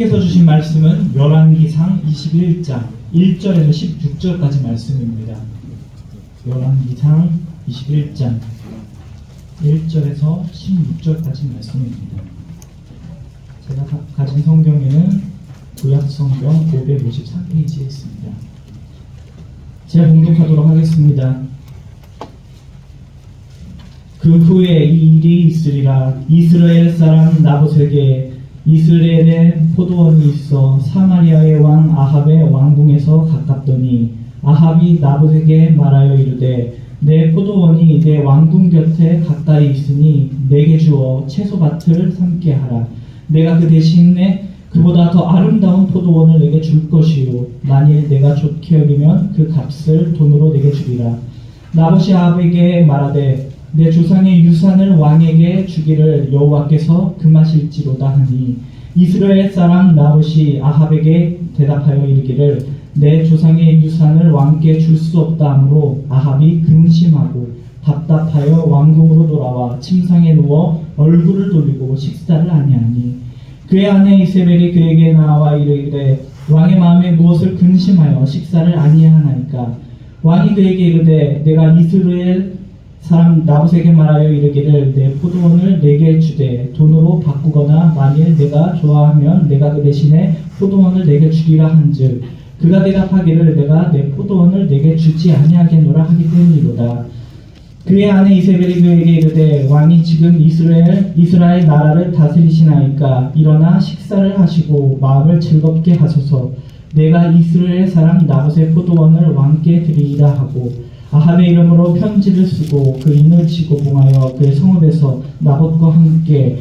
하나님께서 주신 말씀은 열왕기상 21장 1절에서 16절까지 말씀입니다. 열왕기상 21장 1절에서 16절까지 말씀입니다. 제가 가진 성경에는 구약성경 553페이지에 있습니다. 제가 봉독하도록 하겠습니다. 그 후에 이 일이 있으리라. 이스라엘 사람 나봇에게 이스라엘에 포도원이 있어 사마리아의 왕 아합의 왕궁에서 가깝더니 아합이 나봇에게 말하여 이르되 내 포도원이 내 왕궁 곁에 가까이 있으니 내게 주어 채소밭을 삼게 하라. 내가 그 대신에 그보다 더 아름다운 포도원을 내게 줄 것이요 만일 내가 좋게 여기면 그 값을 돈으로 내게 주리라. 나봇이 아합에게 말하되 내 조상의 유산을 왕에게 주기를 여호와께서 금하실지로다 하니 이스라엘 사람 나봇이 아합에게 대답하여 이르기를 내 조상의 유산을 왕께 줄 수 없다 하므로 아합이 근심하고 답답하여 왕궁으로 돌아와 침상에 누워 얼굴을 돌리고 식사를 아니하니 그의 아내 이세벨이 그에게 나와 이르기를 왕의 마음에 무엇을 근심하여 식사를 아니하나이까. 왕이 그에게 이르되 내가 이스라엘 사람 나봇에게 말하여 이르기를 내 포도원을 내게 주되 돈으로 바꾸거나 만일 내가 좋아하면 내가 그 대신에 포도원을 내게 주리라 한즉 그가 대답하기를 내가 내 포도원을 내게 주지 아니하겠노라 하기 때문이로다. 그의 아내 이세벨이 그에게 이르되 왕이 지금 이스라엘 나라를 다스리시나이까 일어나 식사를 하시고 마음을 즐겁게 하소서. 내가 이스라엘 사람 나봇의 포도원을 왕께 드리리라 하고 아합의 이름으로 편지를 쓰고 그 인을 치고 봉하여 그의 성읍에서 나봇과 함께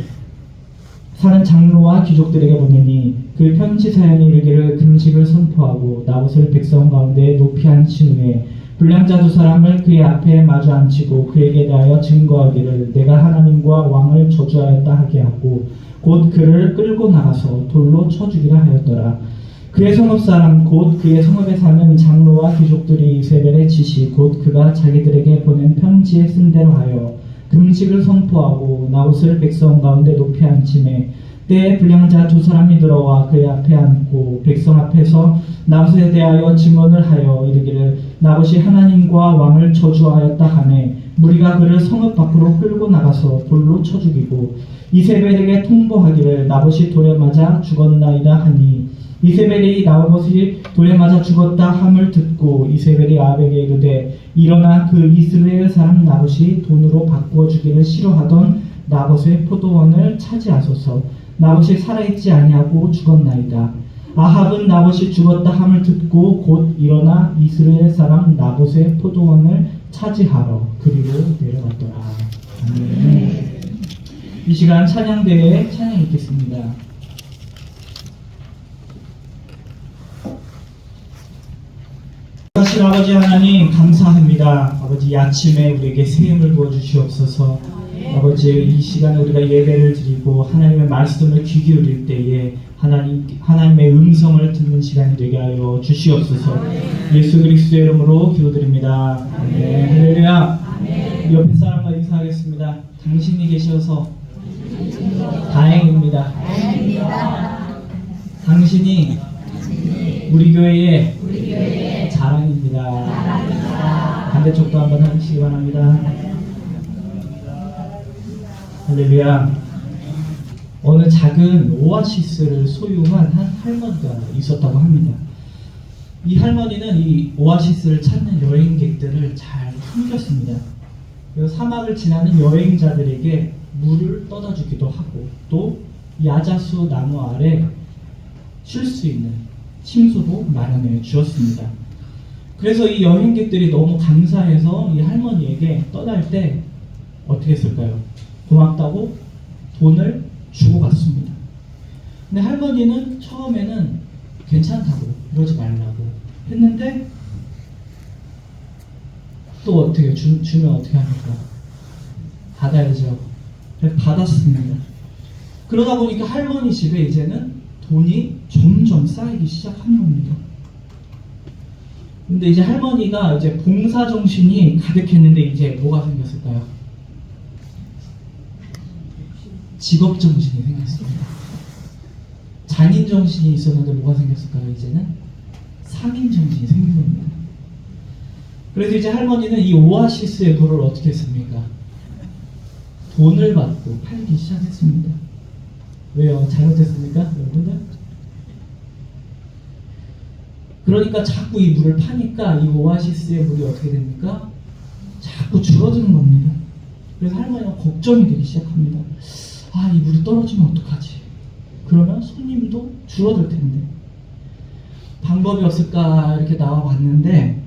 사는 장로와 귀족들에게 보내니 그 편지 사연이 이르기를 금식을 선포하고 나봇을 백성 가운데 높이 앉힌 후에 불량자 두 사람을 그의 앞에 마주 앉히고 그에게 대하여 증거하기를 내가 하나님과 왕을 저주하였다 하게 하고 곧 그를 끌고 나가서 돌로 쳐 죽이라 하였더라. 그의 성읍 사람 곧 그의 성읍에 사는 장로와 귀족들이 이세벨의 지시 곧 그가 자기들에게 보낸 편지에 쓴 대로 하여 금식을 선포하고 나봇을 백성 가운데 높이 앉히매 때에 불량자 두 사람이 들어와 그의 앞에 앉고 백성 앞에서 나봇에 대하여 증언을 하여 이르기를 나봇이 하나님과 왕을 저주하였다 하매 무리가 그를 성읍 밖으로 끌고 나가서 돌로 쳐 죽이고 이세벨에게 통보하기를 나봇이 돌에 맞아 죽었나이다 하니 이세벨이 나봇이 돌에 맞아 죽었다 함을 듣고 이세벨이 아합에게 이르되 일어나 그 이스라엘 사람 나봇이 돈으로 바꾸어 주기를 싫어하던 나봇의 포도원을 차지하소서. 나봇이 살아있지 아니하고 죽었나이다. 아합은 나봇이 죽었다 함을 듣고 곧 일어나 이스라엘 사람 나봇의 포도원을 차지하러 그리로 내려갔더라. 아멘. 이 시간 찬양대회에 찬양 있겠습니다. 사실 아버지 하나님 감사합니다. 아버지 이 아침에 우리에게 새 힘을 부어주시옵소서. 아버지 이 시간에 우리가 예배를 드리고 하나님의 말씀을 귀 기울일 때에 하나님의 음성을 듣는 시간이 되게 하여 주시옵소서. 예수 그리스도의 이름으로 기도드립니다. 아멘. 할렐루야. 옆에 사람과 인사하겠습니다. 당신이 계셔서 다행입니다. 당신이 우리 교회의 자랑입니다. 반대쪽도 한번 하시기 바랍니다. 할렐루야. 어느 작은 오아시스를 소유한 한 할머니가 있었다고 합니다. 이 할머니는 이 오아시스를 찾는 여행객들을 잘 섬겼습니다. 사막을 지나는 여행자들에게 물을 떠다 주기도 하고 또 야자수 나무 아래 쉴 수 있는 침소도 마련해 주었습니다. 그래서 이 여행객들이 너무 감사해서 이 할머니에게 떠날 때 어떻게 했을까요? 고맙다고 돈을 주고 갔습니다. 근데 할머니는 처음에는 괜찮다고 이러지 말라고 했는데 또 어떻게 주면 어떻게 합니까? 받아야죠. 그래서 받았습니다. 그러다 보니까 할머니 집에 이제는 돈이 점점 쌓이기 시작한 겁니다. 근데 이제 할머니가 이제 봉사 정신이 가득했는데 이제 뭐가 생겼을까요? 직업 정신이 생겼습니다. 장인 정신이 있었는데 뭐가 생겼을까요? 이제는 상인 정신이 생긴 겁니다. 그래서 이제 할머니는 이 오아시스의 물을 어떻게 했습니까? 돈을 받고 팔기 시작했습니다. 왜요? 잘못했습니까? 여러분들? 그러니까 자꾸 이 물을 파니까 이 오아시스의 물이 어떻게 됩니까? 자꾸 줄어드는 겁니다. 그래서 할머니가 걱정이 되기 시작합니다. 아, 이 물이 떨어지면 어떡하지? 그러면 손님도 줄어들 텐데 방법이 없을까 이렇게 나와봤는데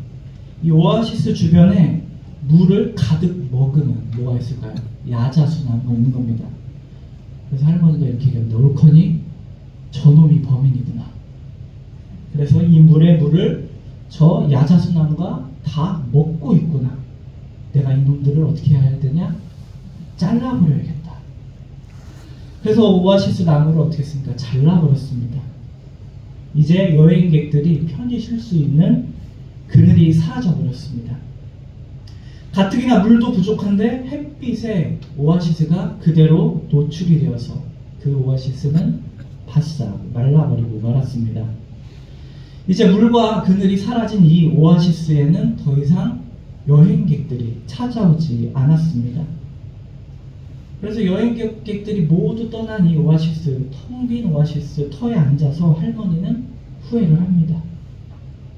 이 오아시스 주변에 물을 가득 머금은 뭐가 있을까요? 야자수나무가 있는 겁니다. 그래서 할머니가 이렇게 얘기합니다. 옳거니 저놈이 범인이구나. 그래서 이 물의 물을 저 야자수나무가 다 먹고 있구나. 내가 이놈들을 어떻게 해야 되냐? 잘라버려야겠다. 그래서 오아시스 나무를 어떻게 했습니까? 잘라버렸습니다. 이제 여행객들이 편히 쉴 수 있는 그늘이 사라져버렸습니다. 가뜩이나 물도 부족한데 햇빛에 오아시스가 그대로 노출이 되어서 그 오아시스는 바싹 말라버리고 말았습니다. 이제 물과 그늘이 사라진 이 오아시스에는 더 이상 여행객들이 찾아오지 않았습니다. 그래서 여행객들이 모두 떠난 이 오아시스, 텅 빈 오아시스 터에 앉아서 할머니는 후회를 합니다.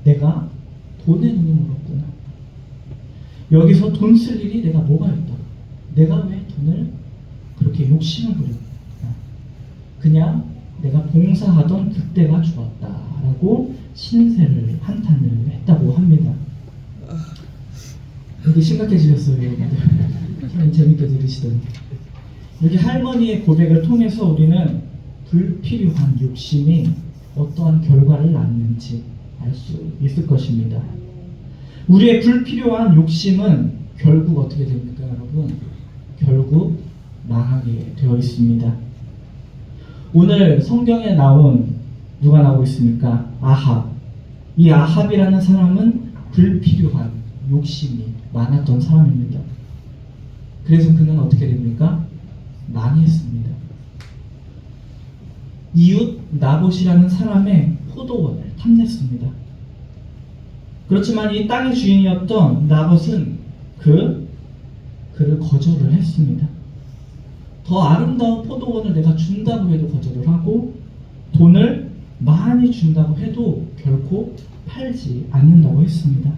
내가 돈에 눈이 멀었구나. 여기서 돈 쓸 일이 내가 뭐가 있더라. 내가 왜 돈을 그렇게 욕심을 부렸나. 그냥 내가 봉사하던 그때가 좋았다라고 신세를 한탄을 했다고 합니다. 되게 심각해지셨어요, 여러분들. 재밌게 들으시더니. 이렇게 할머니의 고백을 통해서 우리는 불필요한 욕심이 어떠한 결과를 낳는지 알 수 있을 것입니다. 우리의 불필요한 욕심은 결국 어떻게 됩니까, 여러분? 결국 망하게 되어 있습니다. 오늘 성경에 나온 누가 나오고 있습니까? 아합. 이 아합이라는 사람은 불필요한 욕심이 많았던 사람입니다. 그래서 그는 어떻게 됩니까? 망했습니다. 이웃 나봇이라는 사람의 포도원을 탐냈습니다. 그렇지만 이 땅의 주인이었던 나봇은 그를 거절을 했습니다. 더 아름다운 포도원을 내가 준다고 해도 거절을 하고 돈을 많이 준다고 해도 결코 팔지 않는다고 했습니다.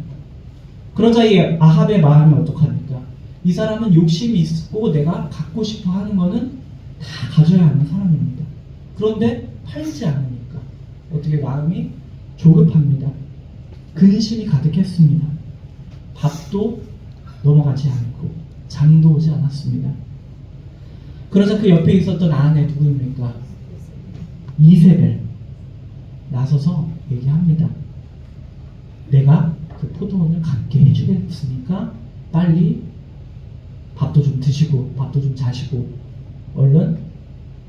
그러자 이 아합의 마음이 어떡합니까? 이 사람은 욕심이 있고 내가 갖고 싶어 하는 거는 다 가져야 하는 사람입니다. 그런데 팔지 않으니까 어떻게 마음이 조급합니다. 근심이 가득했습니다. 밥도 넘어가지 않고 잠도 오지 않았습니다. 그러자 그 옆에 있었던 아내 누구입니까? 이세벨 나서서 얘기합니다. 내가 그 포도원을 갖게 해주겠으니까 빨리 밥도 좀 드시고 밥도 좀 자시고 얼른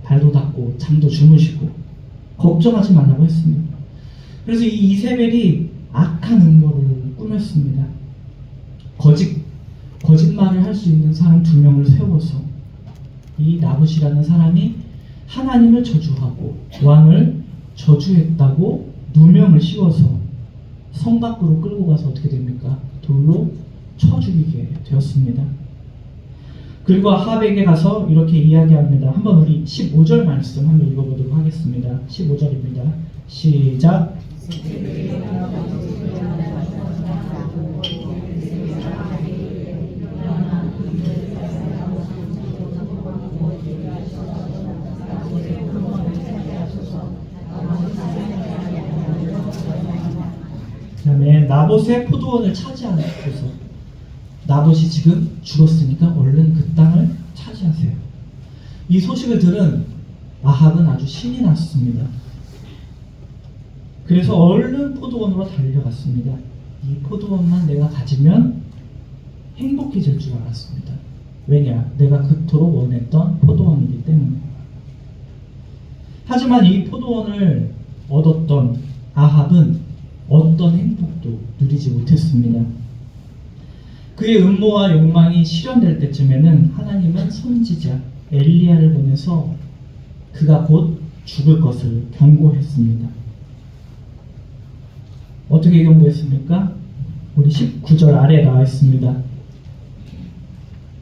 발도 닦고 잠도 주무시고 걱정하지 말라고 했습니다. 그래서 이 이세벨이 악한 음모를 꾸몄습니다. 거짓말을 할 수 있는 사람 2명을 세워서 이 나봇이라는 사람이 하나님을 저주하고 왕을 저주했다고 누명을 씌워서 성 밖으로 끌고 가서 어떻게 됩니까? 돌로 쳐 죽이게 되었습니다. 그리고 아합에게 가서 이렇게 이야기합니다. 한번 우리 15절 말씀 한번 읽어보도록 하겠습니다. 15절입니다. 시작. 그다음에 나봇의 포도원을 차지하셔서 나봇이 지금 죽었으니까 얼른 그 땅을 차지하세요. 이 소식을 들은 아합은 아주 신이 났습니다. 그래서 얼른 포도원으로 달려갔습니다. 이 포도원만 내가 가지면 행복해질 줄 알았습니다. 왜냐? 내가 그토록 원했던 포도원이기 때문에. 하지만 이 포도원을 얻었던 아합은 어떤 행복도 누리지 못했습니다. 그의 음모와 욕망이 실현될 때쯤에는 하나님은 선지자 엘리야를 보내서 그가 곧 죽을 것을 경고했습니다. 어떻게 경고했습니까? 우리 19절 아래에 나와 있습니다.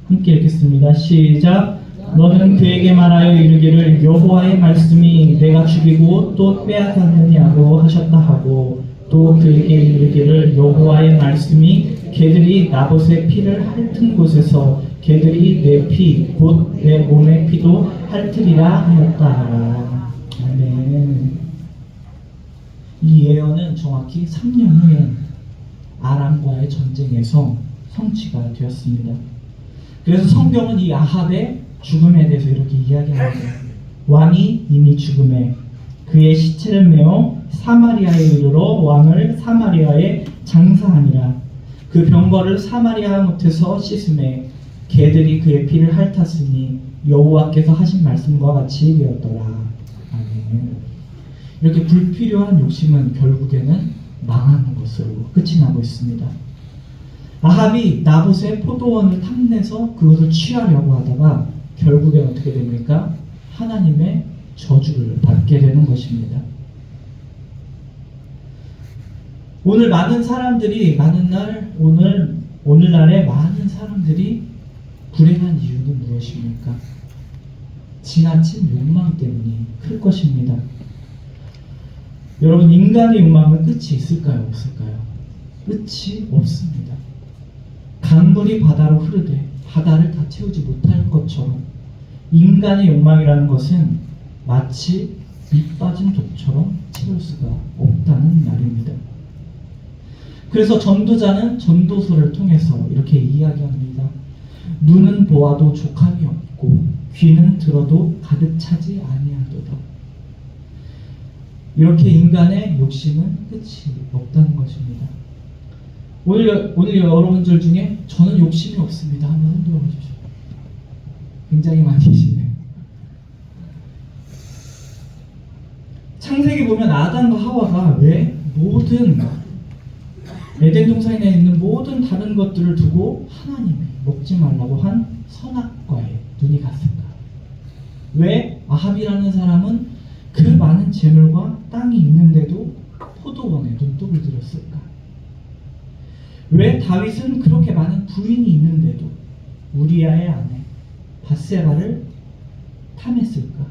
함께 읽겠습니다. 시작. 너는 그에게 말하여 이르기를 여호와의 말씀이 내가 죽이고 또 빼앗았느냐고 하셨다 하고, 또 그에게 이르기를 여호와의 말씀이 개들이 나봇의 피를 핥은 곳에서 개들이 내 피 곧 내 몸의 피도 핥으리라 하였다 하라. 아멘. 이 예언은 정확히 3년 후에 아람과의 전쟁에서 성취가 되었습니다. 그래서 성경은 이 아합의 죽음에 대해서 이렇게 이야기합니다. 왕이 이미 죽음에 그의 시체를 메어 사마리아에 이르러 왕을 사마리아에 장사하니라. 그 병거를 사마리아 못에서 씻음에 개들이 그의 피를 핥았으니 여호와께서 하신 말씀과 같이 되었더라. 아멘. 이렇게 불필요한 욕심은 결국에는 망하는 것으로 끝이 나고 있습니다. 아합이 나봇의 포도원을 탐내서 그것을 취하려고 하다가 결국엔 어떻게 됩니까? 하나님의 저주를 받게 되는 것입니다. 오늘 많은 사람들이 오늘날의 많은 사람들이 불행한 이유는 무엇입니까? 지나친 욕망 때문이 클 것입니다. 여러분, 인간의 욕망은 끝이 있을까요? 없을까요? 끝이 없습니다. 강물이 바다로 흐르되 바다를 다 채우지 못할 것처럼 인간의 욕망이라는 것은 마치 밑 빠진 독처럼 채울 수가 없다는 말입니다. 그래서 전도자는 전도서를 통해서 이렇게 이야기합니다. 눈은 보아도 족함이 없고 귀는 들어도 가득 차지 아니하도다. 이렇게 인간의 욕심은 끝이 없다는 것입니다. 오늘 여러분들 중에 저는 욕심이 없습니다 한번 흔들어 보십시오. 굉장히 많이 계시네요. 창세기 보면 아담과 하와가 왜 모든 에덴 동산에 있는 모든 다른 것들을 두고 하나님이 먹지 말라고 한 선악과에 눈이 갔을까? 왜 아합이라는 사람은 그 많은 재물과 땅이 있는데도 포도원에 눈독을 들였을까? 왜 다윗은 그렇게 많은 부인이 있는데도 우리아의 아내 밧세바를 탐했을까?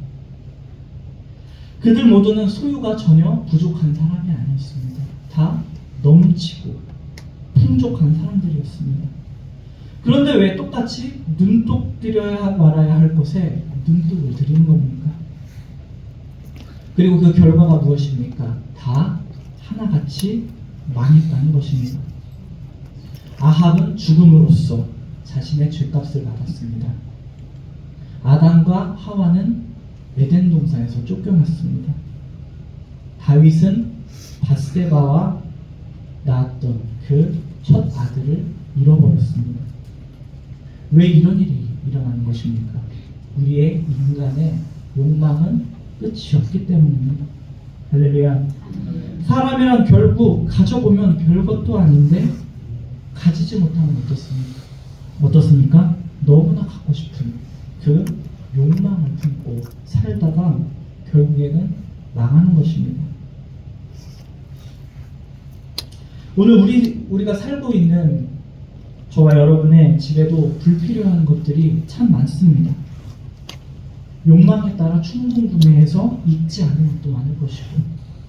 그들 모두는 소유가 전혀 부족한 사람이 아니었습니다. 다 넘치고 풍족한 사람들이었습니다. 그런데 왜 똑같이 눈독 들여야 말아야 할 곳에 눈독을 들이는 겁니까? 그리고 그 결과가 무엇입니까? 다 하나같이 망했다는 것입니다. 아합은 죽음으로써 자신의 죄값을 받았습니다. 아담과 하와는 에덴 동산에서 쫓겨났습니다. 다윗은 밧세바와 낳았던 그 첫 아들을 잃어버렸습니다. 왜 이런 일이 일어나는 것입니까? 우리의 인간의 욕망은 끝이 없기 때문입니다. 할렐루야. 사람이란 결국 가져보면 별것도 아닌데 가지지 못하면 어떻습니까? 너무나 갖고 싶은 그 욕망을 품고 살다가 결국에는 망하는 것입니다. 오늘 우리가 살고 있는 저와 여러분의 집에도 불필요한 것들이 참 많습니다. 욕망에 따라 충동 구매해서 읽지 않는 것도 많을 것이고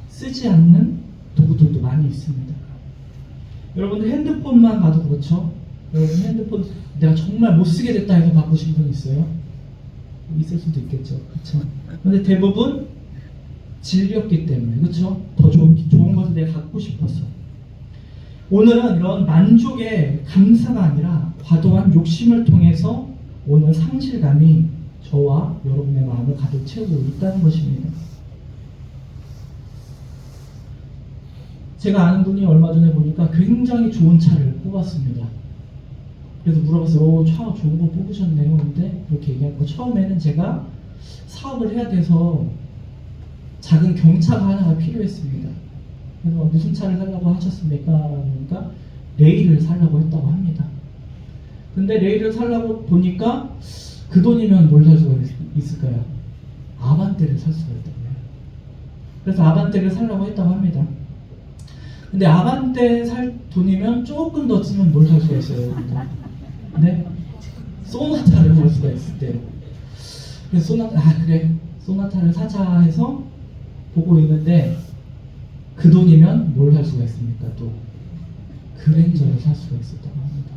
쓰지 않는 도구들도 많이 있습니다. 여러분들 핸드폰만 봐도 그렇죠? 여러분 핸드폰 내가 정말 못 쓰게 됐다 해서 바꾸신 분 있어요? 있을 수도 있겠죠. 그렇죠? 그런데 대부분 질렸기 때문에, 그렇죠? 더 좋은 것을 내가 갖고 싶었어. 오늘은 이런 만족의 감사가 아니라 과도한 욕심을 통해서 오늘 상실감이 저와 여러분의 마음을 가득 채우고 있다는 것입니다. 제가 아는 분이 얼마 전에 보니까 굉장히 좋은 차를 뽑았습니다. 그래서 물어봤어요. 차 좋은 거 뽑으셨네요. 근데 그렇게 얘기하고, 처음에는 제가 사업을 해야 돼서 작은 경차가 하나가 필요했습니다. 그래서 무슨 차를 사려고 하셨습니까? 그러니까 레일을 사려고 했다고 합니다. 근데 레일을 사려고 보니까 그 돈이면 뭘 살 수가 있을까요? 아반떼를 살 수가 있다고요. 그래서 아반떼를 살라고 했다고 합니다. 근데 아반떼 살 돈이면 조금 더 쓰면 뭘 살 수가 있어요, 여러분들? 네? 소나타를 살 수가 있을 때요. 그래서 소나타를 사자 해서 보고 있는데 그 돈이면 뭘 살 수가 있습니까? 또 그랜저를 살 수가 있었다고 합니다.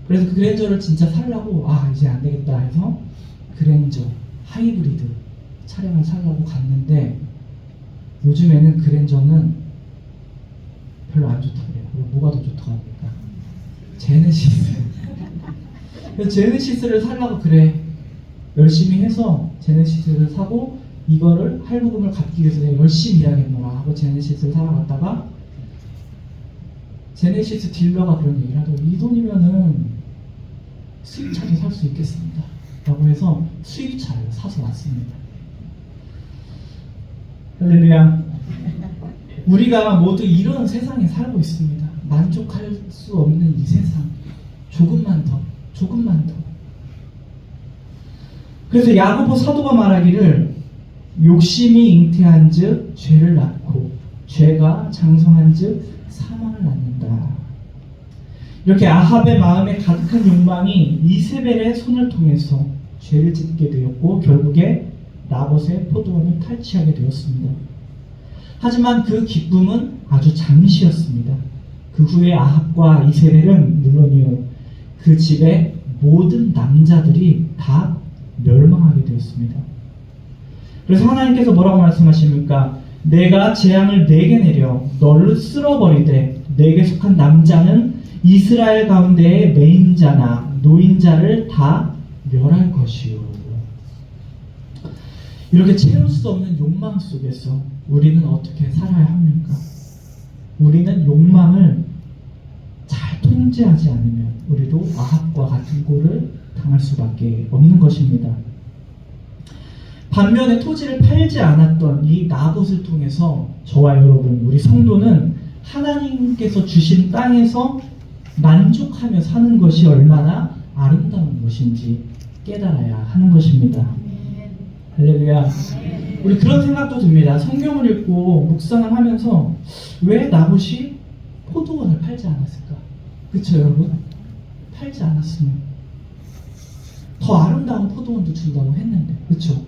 그래서 그 그랜저를 진짜 살라고 이제 안 되겠다 해서 그랜저 하이브리드 차량을 살라고 갔는데 요즘에는 그랜저는 별로 안 좋다고 그래요. 그럼 뭐가 더 좋다고 합니까? 제네시스. 그래서 제네시스를 살라고 그래. 열심히 해서 제네시스를 사고 이거를 할부금을 갚기 위해서 내가 열심히 일하겠노라 하고 제네시스를 사러 갔다가 제네시스 딜러가 그런 얘기를 하더라고요. 이 돈이면은 수입차도 살 수 있겠습니다 라고 해서 수입차를 사서 왔습니다. 할렐루야. 우리가 모두 이런 세상에 살고 있습니다. 만족할 수 없는 이 세상. 조금만 더. 그래서 야고보 사도가 말하기를 욕심이 잉태한즉 죄를 낳고 죄가 장성한즉 사망을 낳는다. 이렇게 아합의 마음에 가득한 욕망이 이세벨의 손을 통해서 죄를 짓게 되었고 결국에 나봇의 포도원을 탈취하게 되었습니다. 하지만 그 기쁨은 아주 잠시였습니다. 그 후에 아합과 이세벨은 물론이요 그 집의 모든 남자들이 다 멸망하게 되었습니다. 그래서 하나님께서 뭐라고 말씀하십니까? 내가 재앙을 내게 내려 너를 쓸어버리되 내게 속한 남자는 이스라엘 가운데의 매인자나 노인자를 다 멸할 것이요. 이렇게 채울 수 없는 욕망 속에서 우리는 어떻게 살아야 합니까? 우리는 욕망을 잘 통제하지 않으면 우리도 아합과 같은 꼴을 당할 수밖에 없는 것입니다. 반면에 토지를 팔지 않았던 이 나봇을 통해서 저와 여러분, 우리 성도는 하나님께서 주신 땅에서 만족하며 사는 것이 얼마나 아름다운 것인지 깨달아야 하는 것입니다. 할렐루야. 우리 그런 생각도 듭니다. 성경을 읽고 묵상을 하면서 왜 나봇이 포도원을 팔지 않았을까? 그쵸 여러분? 팔지 않았으면 더 아름다운 포도원도 준다고 했는데, 그쵸?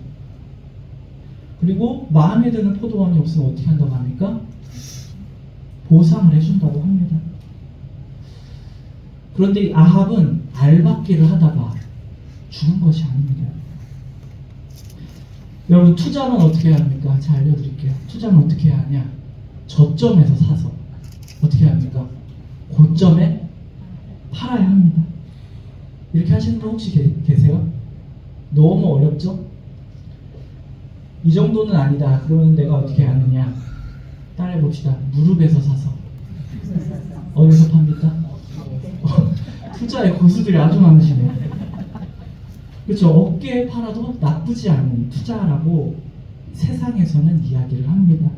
그리고 마음에 드는 포도원이 없으면 어떻게 한다고 합니까? 보상을 해준다고 합니다. 그런데 이 아합은 알박기를 하다가 죽은 것이 아닙니다. 여러분 투자는 어떻게 해야 합니까? 제가 알려드릴게요. 투자는 어떻게 해야 하냐? 저점에서 사서 어떻게 해야 합니까? 고점에 팔아야 합니다. 이렇게 하시는 분 혹시 계세요? 너무 어렵죠? 이 정도는 아니다. 그러면 내가 어떻게 하느냐? 따라해봅시다. 무릎에서 사서. 어디서 팝니까? 투자의 고수들이 아주 많으시네요. 그렇죠. 어깨에 팔아도 나쁘지 않은 투자라고 세상에서는 이야기를 합니다.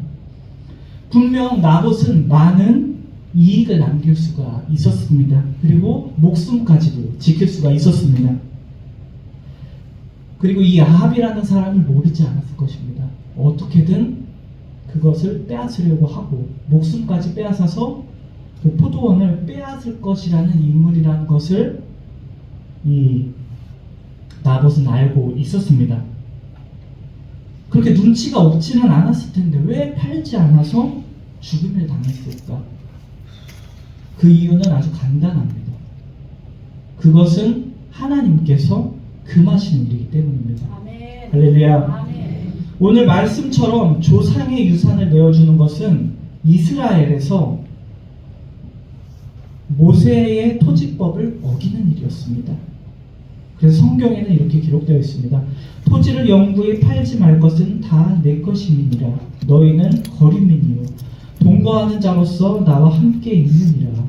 분명 나봇은 많은 이익을 남길 수가 있었습니다. 그리고 목숨까지도 지킬 수가 있었습니다. 그리고 이 아합이라는 사람을 모르지 않았을 것입니다. 어떻게든 그것을 빼앗으려고 하고 목숨까지 빼앗아서 그 포도원을 빼앗을 것이라는 인물이라는 것을 이 나봇은 알고 있었습니다. 그렇게 눈치가 없지는 않았을 텐데 왜 팔지 않아서 죽음을 당했을까? 그 이유는 아주 간단합니다. 그것은 하나님께서 금하신 일이기 때문입니다. 아멘. 할렐루야. 아멘. 오늘 말씀처럼 조상의 유산을 내어주는 것은 이스라엘에서 모세의 토지법을 어기는 일이었습니다. 그래서 성경에는 이렇게 기록되어 있습니다. 토지를 영구히 팔지 말 것은 다 내 것임이니라. 너희는 거류민이요 동거하는 자로서 나와 함께 있느니라.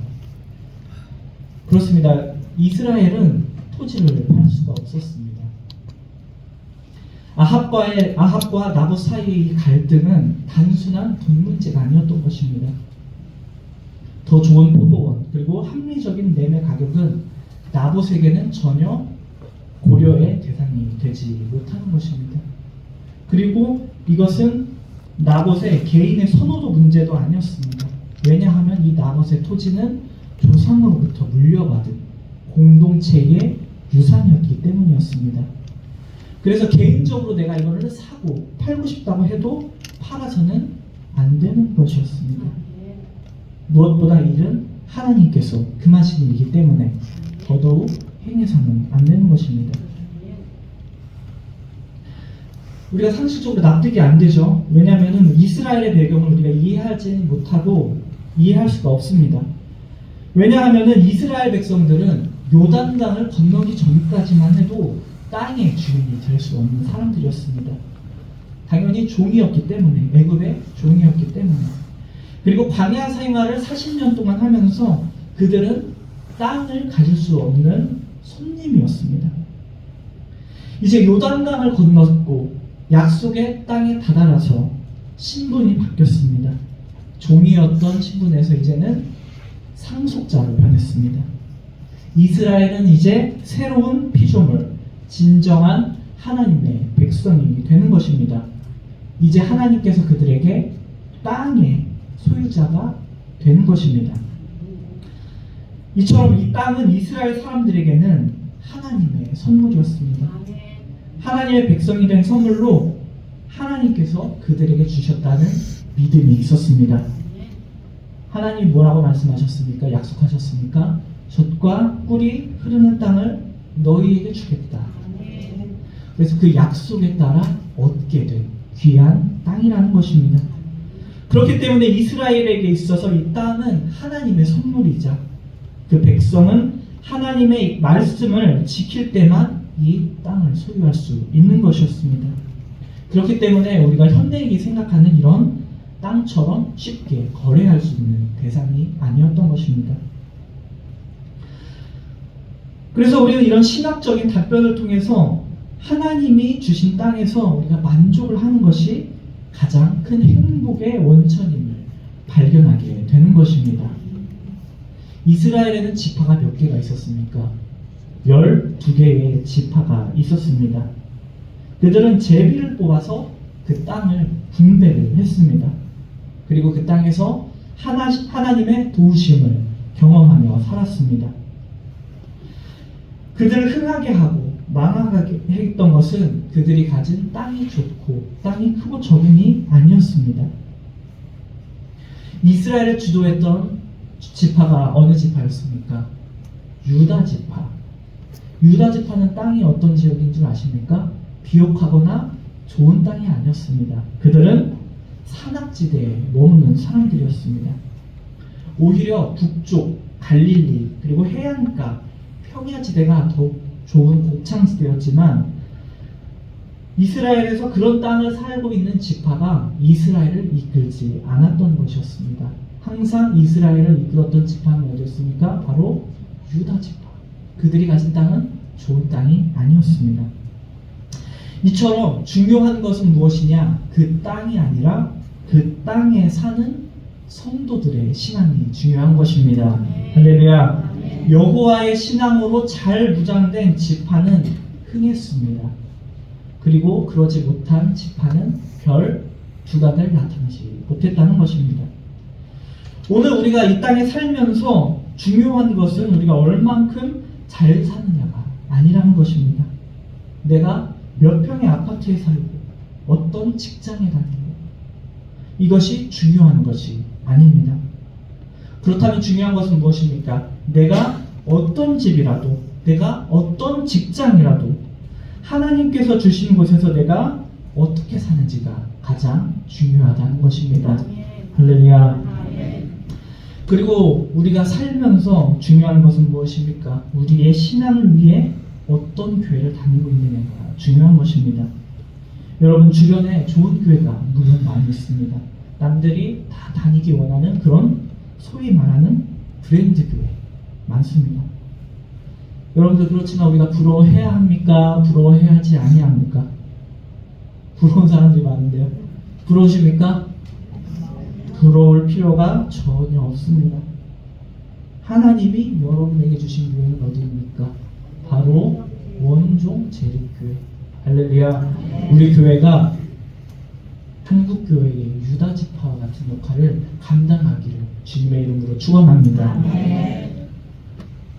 그렇습니다. 이스라엘은 토지를 팔 수가 없었습니다. 아합과 나봇 사이의 갈등은 단순한 돈 문제가 아니었던 것입니다. 더 좋은 포도원 그리고 합리적인 매매 가격은 나봇에게는 전혀 고려의 대상이 되지 못하는 것입니다. 그리고 이것은 나봇의 개인의 선호도 문제도 아니었습니다. 왜냐하면 이 나봇의 토지는 조상으로부터 물려받은 공동체의 유산이었기 때문이었습니다. 그래서 개인적으로 내가 이거를 사고 팔고 싶다고 해도 팔아서는 안 되는 것이었습니다. 무엇보다 일은 하나님께서 금하신 일이기 때문에 더더욱 행해서는 안 되는 것입니다. 우리가 상식적으로 납득이 안 되죠. 왜냐하면 이스라엘의 배경을 우리가 이해하지 못하고 이해할 수가 없습니다. 왜냐하면 이스라엘 백성들은 요단강을 건너기 전까지만 해도 땅의 주인이 될 수 없는 사람들이었습니다. 당연히 종이었기 때문에, 애굽의 종이었기 때문에. 그리고 광야 생활을 40년 동안 하면서 그들은 땅을 가질 수 없는 손님이었습니다. 이제 요단강을 건넜고 약속의 땅에 다다라서 신분이 바뀌었습니다. 종이었던 신분에서 이제는 상속자로 변했습니다. 이스라엘은 이제 새로운 피조물, 진정한 하나님의 백성이 되는 것입니다. 이제 하나님께서 그들에게 땅의 소유자가 되는 것입니다. 이처럼 이 땅은 이스라엘 사람들에게는 하나님의 선물이었습니다. 하나님의 백성이 된 선물로 하나님께서 그들에게 주셨다는 믿음이 있었습니다. 하나님이 뭐라고 말씀하셨습니까? 약속하셨습니까? 젖과 꿀이 흐르는 땅을 너희에게 주겠다. 그래서 그 약속에 따라 얻게 된 귀한 땅이라는 것입니다. 그렇기 때문에 이스라엘에게 있어서 이 땅은 하나님의 선물이자 그 백성은 하나님의 말씀을 지킬 때만 이 땅을 소유할 수 있는 것이었습니다. 그렇기 때문에 우리가 현대인이 생각하는 이런 땅처럼 쉽게 거래할 수 있는 대상이 아니었던 것입니다. 그래서 우리는 이런 신학적인 답변을 통해서 하나님이 주신 땅에서 우리가 만족을 하는 것이 가장 큰 행복의 원천임을 발견하게 되는 것입니다. 이스라엘에는 지파가 몇 개가 있었습니까? 12개의 지파가 있었습니다. 그들은 제비를 뽑아서 그 땅을 분배를 했습니다. 그리고 그 땅에서 하나님의 도우심을 경험하며 살았습니다. 그들을 흥하게 하고 망하게 했던 것은 그들이 가진 땅이 좋고 땅이 크고 적음이 아니었습니다. 이스라엘을 주도했던 지파가 어느 지파였습니까? 유다 지파. 유다 지파는 땅이 어떤 지역인 줄 아십니까? 비옥하거나 좋은 땅이 아니었습니다. 그들은 산악지대에 머무는 사람들이었습니다. 오히려 북쪽 갈릴리 그리고 해안가 평야지대가 더 좋은 곡창지대였지만 이스라엘에서 그런 땅을 살고 있는 지파가 이스라엘을 이끌지 않았던 것이었습니다. 항상 이스라엘을 이끌었던 지파는 어디였습니까? 바로 유다 지파. 그들이 가진 땅은 좋은 땅이 아니었습니다. 이처럼 중요한 것은 무엇이냐? 그 땅이 아니라 그 땅에 사는 성도들의 신앙이 중요한 것입니다. 할렐루야. 여호와의 신앙으로 잘 무장된 지파는 흥했습니다. 그리고 그러지 못한 지파는 별 두각을 나타내지 못했다는 것입니다. 오늘 우리가 이 땅에 살면서 중요한 것은 우리가 얼만큼 잘 사느냐가 아니라는 것입니다. 내가 몇 평의 아파트에 살고 어떤 직장에 다니고 이것이 중요한 것이 아닙니다. 그렇다면 중요한 것은 무엇입니까? 내가 어떤 집이라도 내가 어떤 직장이라도 하나님께서 주신 곳에서 내가 어떻게 사는지가 가장 중요하다는 것입니다. 할렐루야. 그리고 우리가 살면서 중요한 것은 무엇입니까? 우리의 신앙을 위해 어떤 교회를 다니고 있느냐가 중요한 것입니다. 여러분 주변에 좋은 교회가 물론 많이 있습니다. 남들이 다 다니기 원하는 그런 소위 말하는 브랜드 교회 많습니다. 여러분들 그렇지만 우리가 부러워해야 합니까? 부러워해야 하지 아니합니까? 부러운 사람들이 많은데요. 부러우십니까? 부러울 필요가 전혀 없습니다. 하나님이 여러분에게 주신 교회는 어디입니까? 바로 원종 재림교회. 할렐루야. 우리 교회가 한국 교회의 유다 지파와 같은 역할을 감당하기를 주님의 이름으로 축원합니다.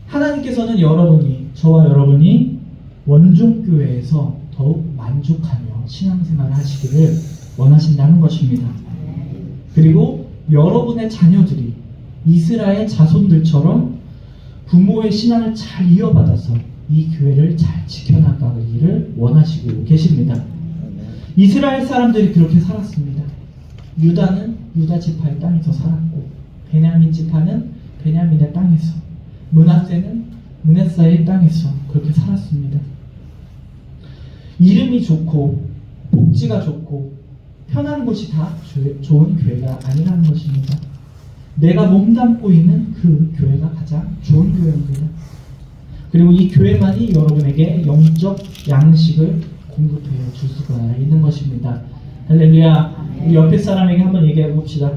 하나님께서는 저와 여러분이 원종교회에서 더욱 만족하며 신앙생활을 하시기를 원하신다는 것입니다. 그리고 여러분의 자녀들이 이스라엘 자손들처럼 부모의 신앙을 잘 이어받아서 이 교회를 잘 지켜나가기를 원하시고 계십니다. 이스라엘 사람들이 그렇게 살았습니다. 유다는 유다 지파의 땅에서 살았고, 베냐민 지파는 베냐민의 땅에서, 므낫세는 므낫세의 땅에서 그렇게 살았습니다. 이름이 좋고 복지가 좋고 편한 곳이 다 좋은 교회가 아니라는 것입니다. 내가 몸담고 있는 그 교회가 가장 좋은 교회입니다. 그리고 이 교회만이 여러분에게 영적 양식을 공급해 줄 수가 있는 것입니다. 할렐루야. 우리 옆에 사람에게 한번 얘기해 봅시다.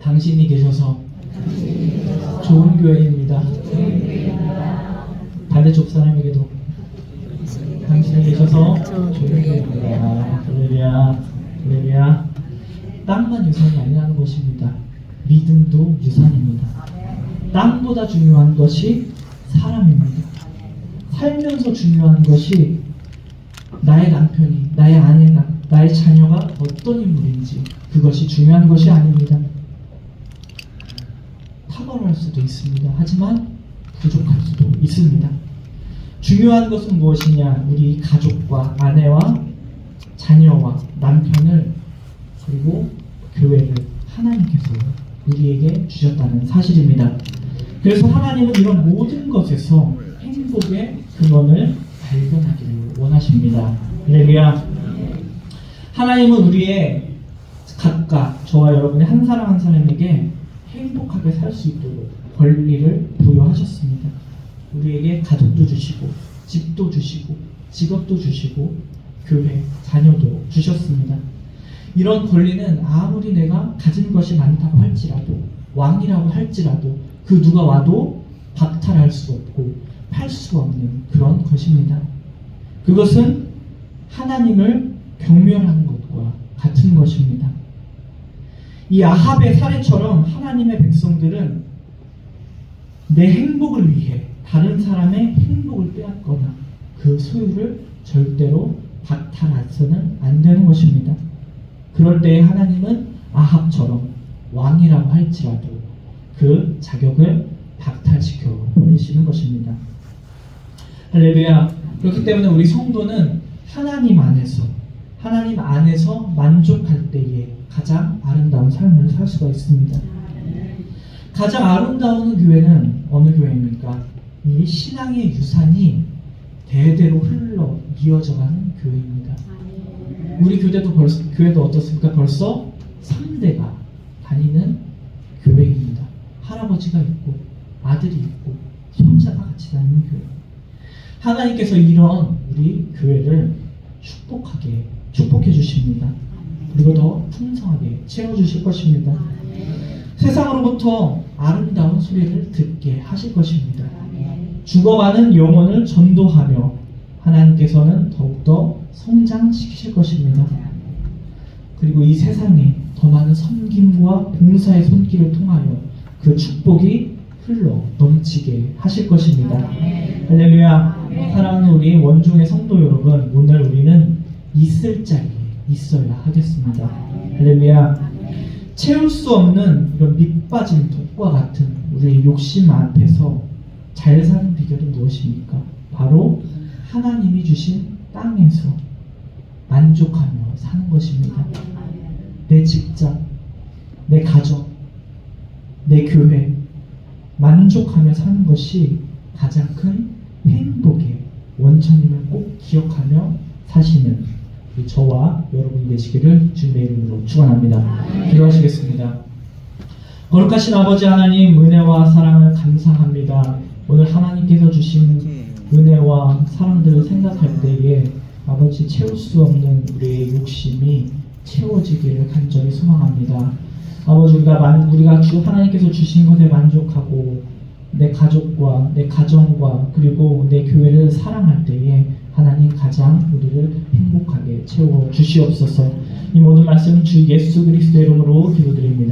당신이 계셔서 좋은 교회입니다. 반대쪽 사람에게도 당신이 계셔서 좋은 교회입니다. 할렐루야. 할렐루야. 땅만 유산이 아니라는 것입니다. 믿음도 유산입니다. 땅보다 중요한 것이 사람입니다. 살면서 중요한 것이 나의 남편이, 나의 아내가, 나의 자녀가 어떤 인물인지, 그것이 중요한 것이 아닙니다. 탁월할 수도 있습니다. 하지만 부족할 수도 있습니다. 중요한 것은 무엇이냐? 우리 가족과 아내와 자녀와 남편을, 그리고 교회를 하나님께서 우리에게 주셨다는 사실입니다. 그래서 하나님은 이런 모든 것에서 행복의 근원을 발견하기를 원하십니다. 할렐루야. 하나님은 우리의 각각, 저와 여러분의 한 사람 한 사람에게 행복하게 살 수 있도록 권리를 부여하셨습니다. 우리에게 가족도 주시고, 집도 주시고, 직업도 주시고, 교회, 자녀도 주셨습니다. 이런 권리는 아무리 내가 가진 것이 많다고 할지라도, 왕이라고 할지라도 그 누가 와도 박탈할 수 없고 팔 수 없는 그런 것입니다. 그것은 하나님을 경멸하는 것과 같은 것입니다. 이 아합의 사례처럼 하나님의 백성들은 내 행복을 위해 다른 사람의 행복을 빼앗거나 그 소유를 절대로 박탈해서는 안 되는 것입니다. 그럴 때 하나님은 아합처럼 왕이라고 할지라도 그 자격을 박탈시켜 버리시는 것입니다. 할렐루야. 그렇기 때문에 우리 성도는 하나님 안에서 만족할 때에 가장 아름다운 삶을 살 수가 있습니다. 가장 아름다운 교회는 어느 교회입니까? 이 신앙의 유산이 대대로 흘러 이어져가는 교회입니다. 우리 교회도 어떻습니까? 벌써 3대가 다니는 교회입니다. 할아버지가 있고 아들이 있고 손자가 같이 다니는 교회. 하나님께서 이런 우리 교회를 축복해 주십니다. 그리고 더 풍성하게 채워주실 것입니다. 세상으로부터 아름다운 소리를 듣게 하실 것입니다. 죽어가는 영혼을 전도하며 하나님께서는 더욱더 성장시키실 것입니다. 그리고 이 세상에 더 많은 섬김과 봉사의 손길을 통하여 그 축복이 흘러 넘치게 하실 것입니다. 할렐루야. 사랑하는 우리 원종의 성도 여러분, 오늘 우리는 있을 자리에 있어야 하겠습니다. 할렐루야. 채울 수 없는 이런 밑빠진 독과 같은 우리의 욕심 앞에서 잘 사는 비결은 무엇입니까? 바로 하나님이 주신 땅에서 만족하며 사는 것입니다. 내 직장, 내 가정, 내 교회 만족하며 사는 것이 가장 큰 행복의 원천임을 꼭 기억하며 사시는 저와 여러분이 되시기를 주님의 이름으로 축원합니다. 기도하시겠습니다. 거룩하신 아버지 하나님, 은혜와 사랑을 감사합니다. 오늘 하나님께서 주신 은혜와 사랑들을 생각할 때에 아버지 채울 수 없는 우리의 욕심이 채워지기를 간절히 소망합니다. 아버지, 우리가 하나님께서 주신 것에 만족하고 내 가족과 내 가정과 그리고 내 교회를 사랑할 때에 하나님 가장 우리를 행복하게 채워 주시옵소서. 이 모든 말씀 주 예수 그리스도의 이름으로 기도드립니다.